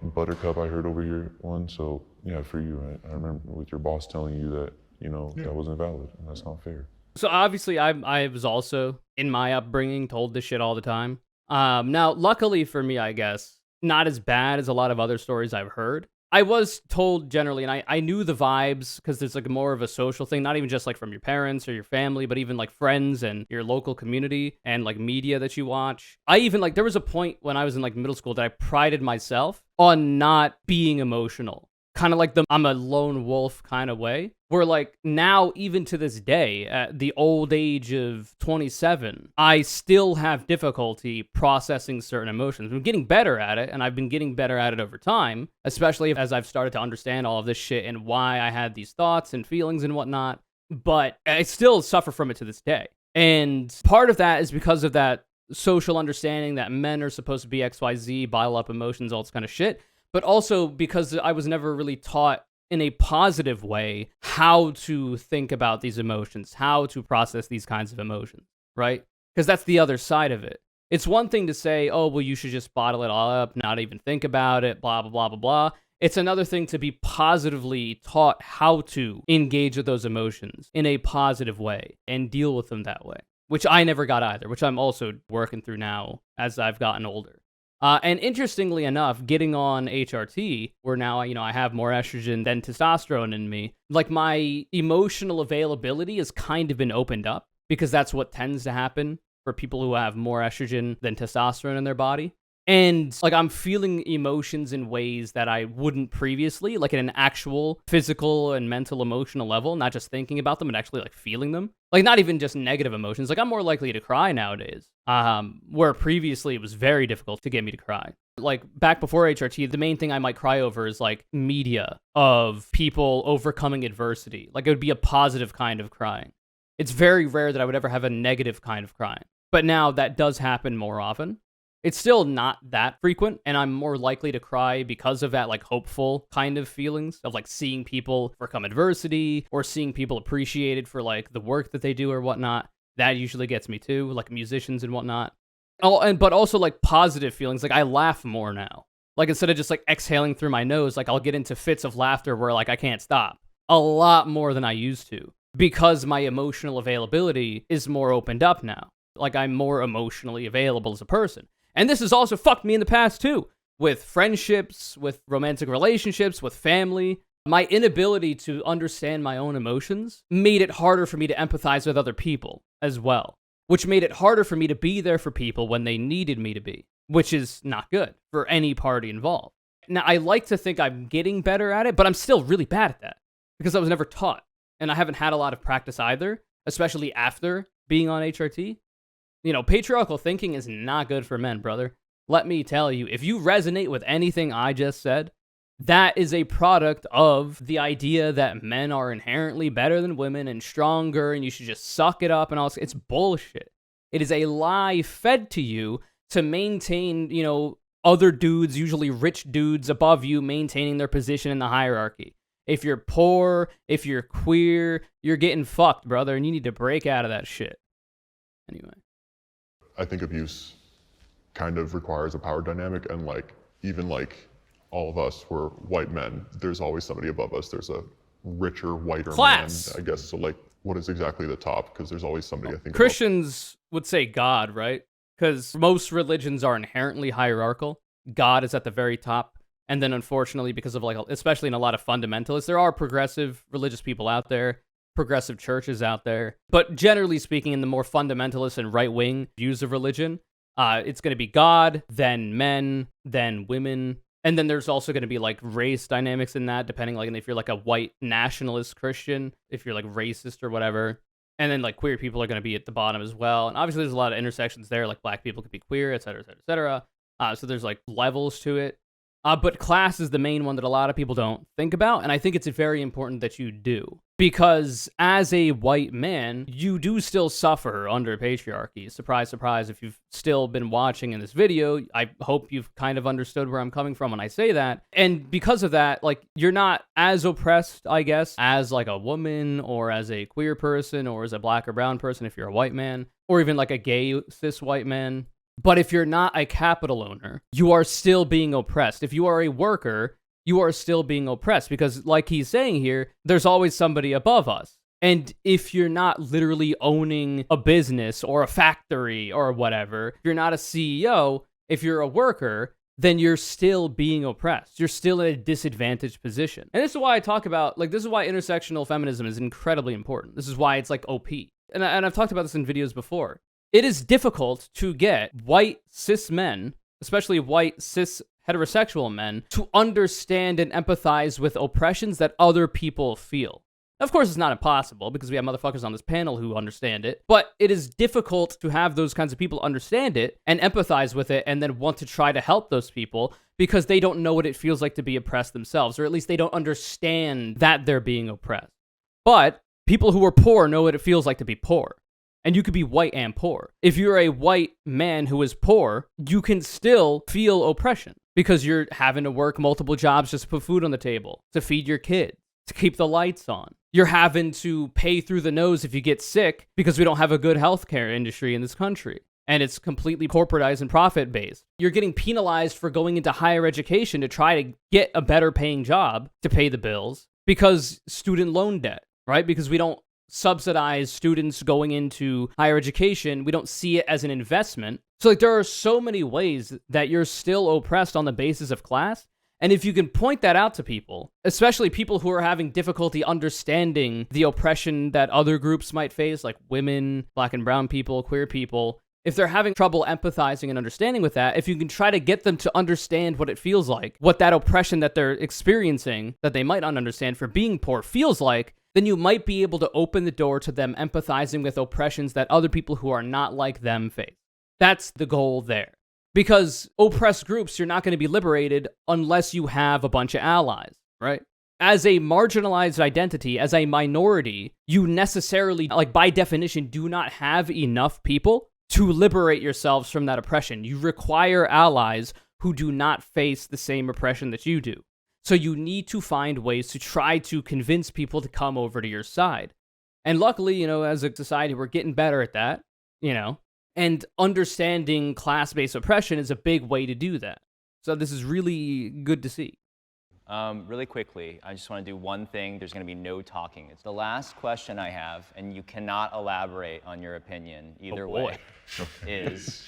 Buttercup, I heard over here one. So yeah, for you, I remember with your boss telling you that, that wasn't valid and that's not fair.
So obviously I was also in my upbringing told this shit all the time. Now, luckily for me, I guess, not as bad as a lot of other stories I've heard. I was told generally, and I knew the vibes because there's like more of a social thing, not even just like from your parents or your family, but even like friends and your local community and like media that you watch. I even like, there was a point when I was in like middle school that I prided myself on not being emotional. Kind of like the I'm a lone wolf kind of way, where like now, even to this day, at the old age of 27, I still have difficulty processing certain emotions. I'm getting better at it, and I've been getting better at it over time, especially as I've started to understand all of this shit and why I had these thoughts and feelings and whatnot. But I still suffer from it to this day. And part of that is because of that social understanding that men are supposed to be XYZ, bottle up emotions, all this kind of shit. But also because I was never really taught in a positive way how to think about these emotions, how to process these kinds of emotions, right? Because that's the other side of it. It's one thing to say, oh, well, you should just bottle it all up, not even think about it, blah, blah, blah, blah, blah. It's another thing to be positively taught how to engage with those emotions in a positive way and deal with them that way, which I never got either, which I'm also working through now as I've gotten older. And interestingly enough, getting on HRT, where now, I have more estrogen than testosterone in me, like my emotional availability has kind of been opened up because that's what tends to happen for people who have more estrogen than testosterone in their body. And like I'm feeling emotions in ways that I wouldn't previously, like at an actual physical and mental emotional level, not just thinking about them, but actually like feeling them. Like not even just negative emotions. Like I'm more likely to cry nowadays, where previously it was very difficult to get me to cry. Like back before HRT, the main thing I might cry over is like media of people overcoming adversity. Like it would be a positive kind of crying. It's very rare that I would ever have a negative kind of crying. But now that does happen more often. It's still not that frequent, and I'm more likely to cry because of that, like, hopeful kind of feelings of, like, seeing people overcome adversity or seeing people appreciated for, like, the work that they do or whatnot. That usually gets me, too, like, musicians and whatnot. Oh, but also, like, positive feelings. Like, I laugh more now. Like, instead of just, like, exhaling through my nose, like, I'll get into fits of laughter where, like, I can't stop. A lot more than I used to. Because my emotional availability is more opened up now. Like, I'm more emotionally available as a person. And this has also fucked me in the past, too. With friendships, with romantic relationships, with family. My inability to understand my own emotions made it harder for me to empathize with other people as well. Which made it harder for me to be there for people when they needed me to be. Which is not good for any party involved. Now, I like to think I'm getting better at it, but I'm still really bad at that. Because I was never taught. And I haven't had a lot of practice either. Especially after being on HRT. Patriarchal thinking is not good for men, brother. Let me tell you, if you resonate with anything I just said, that is a product of the idea that men are inherently better than women and stronger and you should just suck it up and all this. It's bullshit. It is a lie fed to you to maintain, other dudes, usually rich dudes above you, maintaining their position in the hierarchy. If you're poor, if you're queer, you're getting fucked, brother, and you need to break out of that shit. Anyway.
I think abuse kind of requires a power dynamic, and even all of us, we're white men, there's always somebody above us. There's a richer, whiter
class,
man, I guess. So what is exactly the top? Because there's always somebody, I think.
Christians would say God, right? Because most religions are inherently hierarchical. God is at the very top. And then unfortunately, because of especially in a lot of fundamentalists, there are progressive religious people out there. Progressive churches out there. But generally speaking, in the more fundamentalist and right-wing views of religion, it's going to be God, then men, then women. And then there's also going to be race dynamics in that, depending if you're a white nationalist Christian, if you're racist or whatever. And then queer people are going to be at the bottom as well. And obviously there's a lot of intersections there, black people could be queer, et cetera, et cetera, et cetera. So there's levels to it. But class is the main one that a lot of people don't think about, and I think it's very important that you do. Because as a white man, you do still suffer under patriarchy. Surprise, surprise, if you've still been watching in this video, I hope you've kind of understood where I'm coming from when I say that. And because of that, you're not as oppressed, I guess, as a woman, or as a queer person, or as a black or brown person if you're a white man, or even a gay cis white man. But if you're not a capital owner, you are still being oppressed. If you are a worker, you are still being oppressed because, like he's saying here, there's always somebody above us. And if you're not literally owning a business or a factory or whatever, if you're not a CEO, if you're a worker, then you're still being oppressed. You're still in a disadvantaged position. And this is why I talk about, like, this is why intersectional feminism is incredibly important. This is why it's like OP. And I've talked about this in videos before. It is difficult to get white cis men, especially white cis heterosexual men, to understand and empathize with oppressions that other people feel. Of course, it's not impossible because we have motherfuckers on this panel who understand it, but it is difficult to have those kinds of people understand it and empathize with it and then want to try to help those people because they don't know what it feels like to be oppressed themselves, or at least they don't understand that they're being oppressed. But people who are poor know what it feels like to be poor. And you could be white and poor. If you're a white man who is poor, you can still feel oppression because you're having to work multiple jobs just to put food on the table, to feed your kids, to keep the lights on. You're having to pay through the nose if you get sick because we don't have a good healthcare industry in this country. And it's completely corporatized and profit-based. You're getting penalized for going into higher education to try to get a better paying job to pay the bills because student loan debt, right? Because we don't subsidize students going into higher education. We don't see it as an investment. So like there are so many ways that you're still oppressed on the basis of class. And if you can point that out to people, especially people who are having difficulty understanding the oppression that other groups might face, like women, black and brown people, queer people, if they're having trouble empathizing and understanding with that, if you can try to get them to understand what it feels like, what that oppression that they're experiencing, that they might not understand for being poor feels like, then you might be able to open the door to them empathizing with oppressions that other people who are not like them face. That's the goal there. Because oppressed groups, you're not going to be liberated unless you have a bunch of allies, right? As a marginalized identity, as a minority, you necessarily, like by definition, do not have enough people to liberate yourselves from that oppression. You require allies who do not face the same oppression that you do. So you need to find ways to try to convince people to come over to your side. And luckily, as a society, we're getting better at that, and understanding class-based oppression is a big way to do that. So this is really good to see.
Really quickly, I just want to do one thing. There's going to be no talking. It's the last question I have, and you cannot elaborate on your opinion either way, is...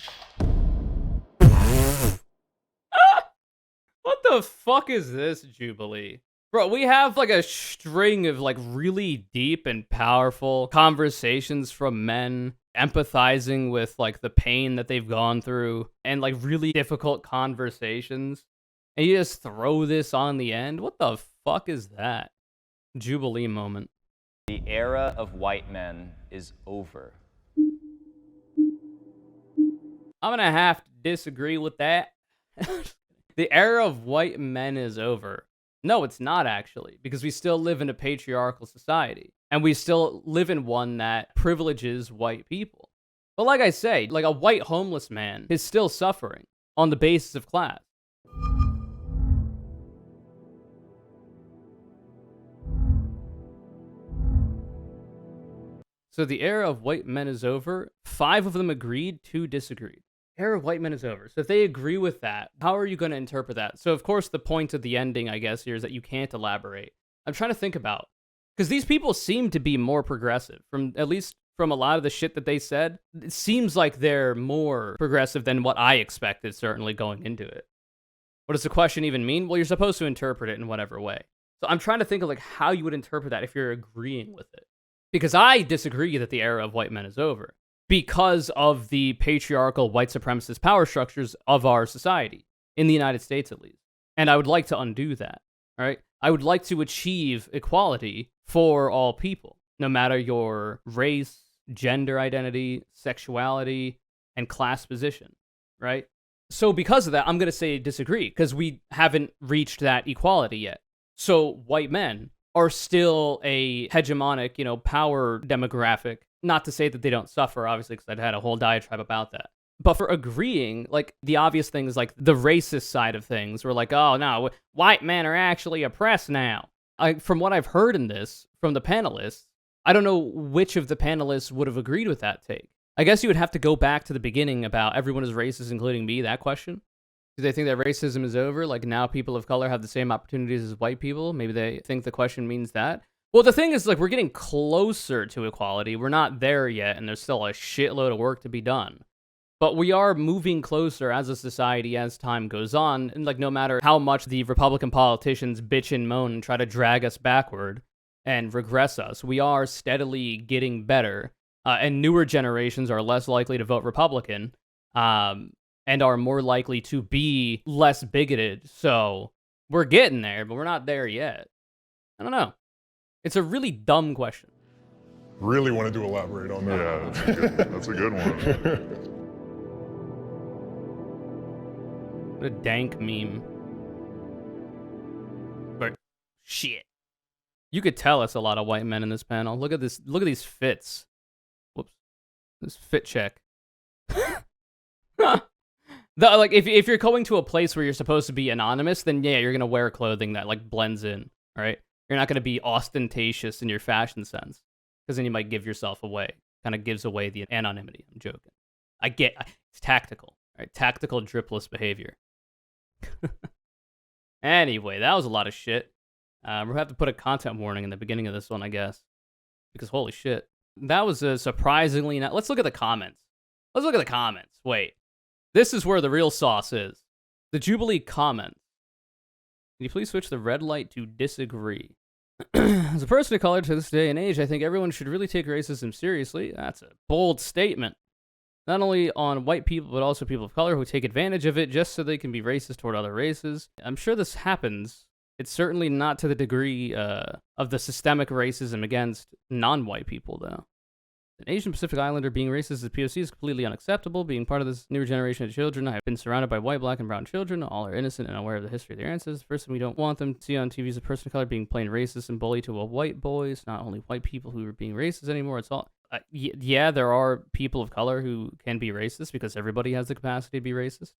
What the fuck is this, Jubilee? Bro, we have like a string of like really deep and powerful conversations from men empathizing with like the pain that they've gone through and like really difficult conversations. And you just throw this on the end? What the fuck is that? Jubilee moment.
The era of white men is over.
I'm gonna have to disagree with that. The era of white men is over. No, it's not actually, because we still live in a patriarchal society, and we still live in one that privileges white people. But like I say, like a white homeless man is still suffering on the basis of class. So the era of white men is over. 5 of them agreed, 2 disagreed. Era of white men is over. So if they agree with that, how are you going to interpret that? So of course the point of the ending, I guess, here is that you can't elaborate. I'm trying to think about, because these people seem to be more progressive, at least from a lot of the shit that they said. It seems like they're more progressive than what I expected, certainly going into it. What does the question even mean? Well, you're supposed to interpret it in whatever way. So I'm trying to think of like how you would interpret that if you're agreeing with it. Because I disagree that the era of white men is over. Because of the patriarchal white supremacist power structures of our society, in the United States at least. And I would like to undo that, all right? I would like to achieve equality for all people, no matter your race, gender identity, sexuality, and class position, right? So because of that, I'm going to say disagree, because we haven't reached that equality yet. So white men are still a hegemonic, power demographic. Not to say that they don't suffer, obviously, because I'd had a whole diatribe about that. But for agreeing, like, the obvious things, like the racist side of things, were like, oh, no, white men are actually oppressed now. From what I've heard in this, from the panelists, I don't know which of the panelists would have agreed with that take. I guess you would have to go back to the beginning about everyone is racist, including me, that question. Do they think that racism is over? Like, now people of color have the same opportunities as white people? Maybe they think the question means that. Well, the thing is, like, we're getting closer to equality. We're not there yet, and there's still a shitload of work to be done. But we are moving closer as a society as time goes on, and like no matter how much the Republican politicians bitch and moan and try to drag us backward and regress us, we are steadily getting better, and newer generations are less likely to vote Republican, and are more likely to be less bigoted. So we're getting there, but we're not there yet. I don't know. It's a really dumb question.
Really wanted to elaborate on that.
Yeah, that's a good one.
What a dank meme. But shit. You could tell it's a lot of white men in this panel. Look at this. Look at these fits. Whoops. This fit check. Like if you're going to a place where you're supposed to be anonymous, then yeah, you're gonna wear clothing that like blends in, right? You're not gonna be ostentatious in your fashion sense, because then you might give yourself away. Kind of gives away the anonymity. I'm joking. It's tactical, right? Tactical dripless behavior. Anyway, that was a lot of shit. We'll have to put a content warning in the beginning of this one, I guess, because holy shit, that was a surprisingly. Let's look at the comments. Let's look at the comments. Wait, this is where the real sauce is. The Jubilee comments. Can you please switch the red light to disagree? As a person of color to this day and age, I think everyone should really take racism seriously. That's a bold statement. Not only on white people, but also people of color who take advantage of it just so they can be racist toward other races. I'm sure this happens. It's certainly not to the degree of the systemic racism against non-white people, though. An Asian Pacific Islander being racist as a POC is completely unacceptable. Being part of this newer generation of children, I have been surrounded by white, black, and brown children. All are innocent and aware of the history of their ancestors. The person we don't want them to see on TV is a person of color being plain racist and bully to a white boy. It's not only white people who are being racist anymore. It's all... yeah, there are people of color who can be racist because everybody has the capacity to be racist.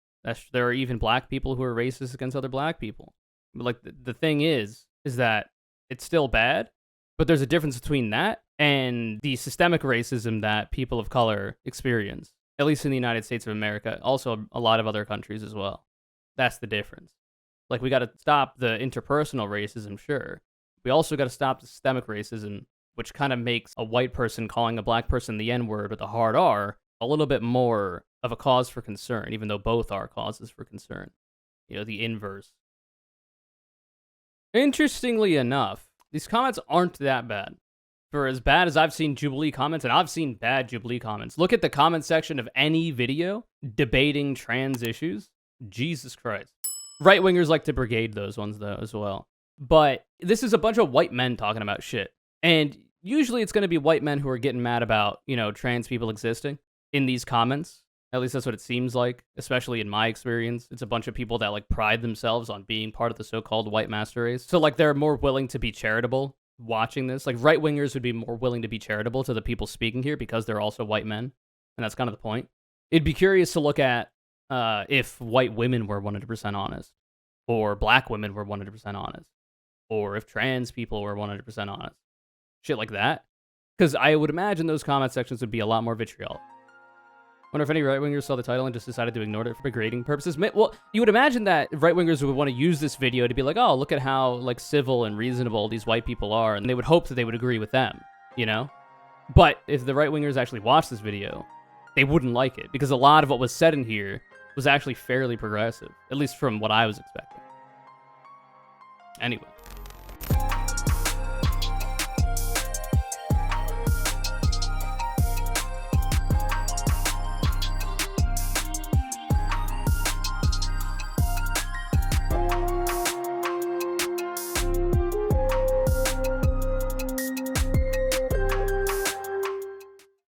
There are even black people who are racist against other black people. But like the thing is that it's still bad, but there's a difference between that and the systemic racism that people of color experience, at least in the United States of America, also a lot of other countries as well. That's the difference. Like, we got to stop the interpersonal racism, sure. We also got to stop the systemic racism, which kind of makes a white person calling a black person the N-word with a hard R a little bit more of a cause for concern, even though both are causes for concern. You know, the inverse. Interestingly enough, these comments aren't that bad. For as bad as I've seen Jubilee comments, and I've seen bad Jubilee comments, look at the comment section of any video debating trans issues. Jesus Christ. Right-wingers like to brigade those ones, though, as well. But this is a bunch of white men talking about shit. And usually it's going to be white men who are getting mad about, you know, trans people existing in these comments. At least that's what it seems like, especially in my experience. It's a bunch of people that, like, pride themselves on being part of the so-called white master race. So, like, they're more willing to be charitable watching this. Like, right-wingers would be more willing to be charitable to the people speaking here because they're also white men. And that's kind of the point. It'd be curious to look at if white women were 100% honest, or black women were 100% honest, or if trans people were 100% honest. Shit like that. Because I would imagine those comment sections would be a lot more vitriolic. Wonder if any right-wingers saw the title and just decided to ignore it for grading purposes. Well, you would imagine that right-wingers would want to use this video to be like, oh, look at how, like, civil and reasonable these white people are, and they would hope that they would agree with them, you know? But if the right-wingers actually watched this video, they wouldn't like it, because a lot of what was said in here was actually fairly progressive, at least from what I was expecting. Anyway.